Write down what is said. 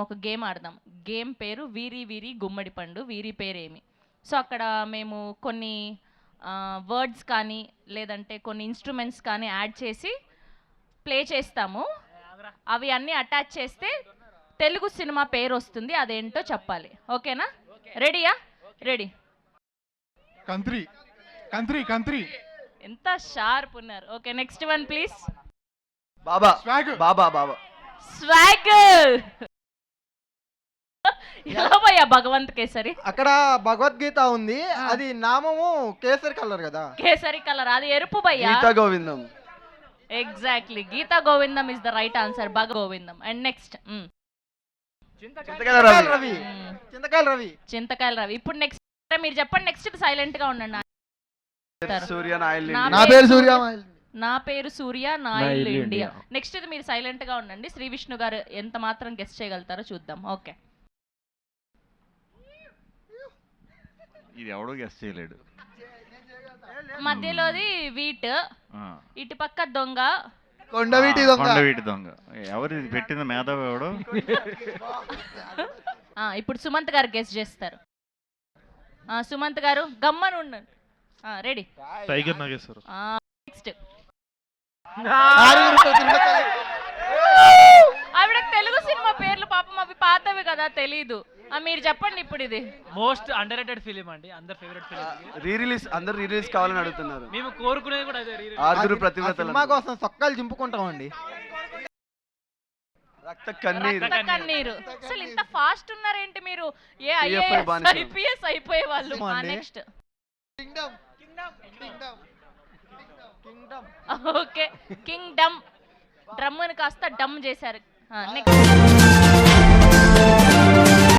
ఒక గేమ్ ఆడదాం. గేమ్ పేరు వీరి వీరి గుమ్మడి పండు, వీరి పేరేమి. సో అక్కడ మేము కొన్ని వర్డ్స్ కానీ లేదంటే కొన్ని ఇన్స్ట్రుమెంట్స్ కానీ యాడ్ చేసి ప్లే చేస్తాము. అవి అన్నీ అటాచ్ చేస్తే తెలుగు సినిమా పేరు వస్తుంది, అదేంటో చెప్పాలి. ఓకేనా? రెడీయా? రెడీ. కంత్రి కంత్రి కంత్రి. ఎంత షార్ప్ ఉన్నారు. Okay, next one please. Baba swag. Baba Baba swag. ఎలా భయ్యా భగవంత్ కేసరి? అక్కడ భగవద్గీత ఉంది, అది నామము కేసరి కలర్ కదా. కేసరి కలర్, అది ఎరుపు భయ్యా. Geetha Govindam. Exactly, Geetha Govindam is the right answer. భగ గోవిందం. And next Chintakayala Ravi. చింతకాయల రవి. చింతకాయల రవి. ఇప్పుడు నెక్స్ట్ మీరు చెప్పండి. నెక్స్ట్ సైలెంట్ గా ఉండండి. సూర్య నాయల్. నా పేరు సూర్య. నా పేరు సూర్య, నా ఇల్లు ఇండియా. నెక్స్ట్ ఇది మీరు సైలెంట్ గా ఉండండి. శ్రీ విష్ణు గారు ఎంత మాత్రం గెస్ట్ చేయగలుగుతారో చూద్దాం. ఓకే. ఇది ఎవడో గెస్ట్ చేయలేడు. మధ్యలోది వీట్, ఇటు పక్క దొంగ, కొండవీటి దొంగ. కొండవీటి దొంగ. ఎవరు ఇది పెట్టింది? మేధావి ఎవడు? ఇప్పుడు సుమంత్ గారు గెస్ట్ చేస్తారు. సుమంత్ గారు గమ్మని ఉండండి. రెడీ. టైగర్ నాగేశ్వర. నెక్స్ట్ ఆవిడకి తెలుగు సినిమా పేర్లు పాపం అవి పాతవి కదా, తెలీదు. మీరు చెప్పండి ఇప్పుడు. ఇది మోస్ట్ అండర్ రేటెడ్ ఫిలిం అండి, అందరు ఫేవరెట్ ఫిలిం. రీరిలీజ్, అందరు రీరిలీజ్ కావాలని అడుగుతున్నారు. మేము కోరుకునేది కూడా అదే. ఆరుగురు ప్రతిభటన సినిమా కోసం సొక్కాలు చింపుకుంటామండి. రక్త కన్నీరు. అసలు ఇంత ఫాస్ట్ ఉన్నారేంటి మీరు? ఏ ఐపీఎస్ అయిపోయే వాళ్ళు. Next okay, Kingdom. డ్రమ్ముని కాస్త డమ్ చేశారు. నెక్స్ట్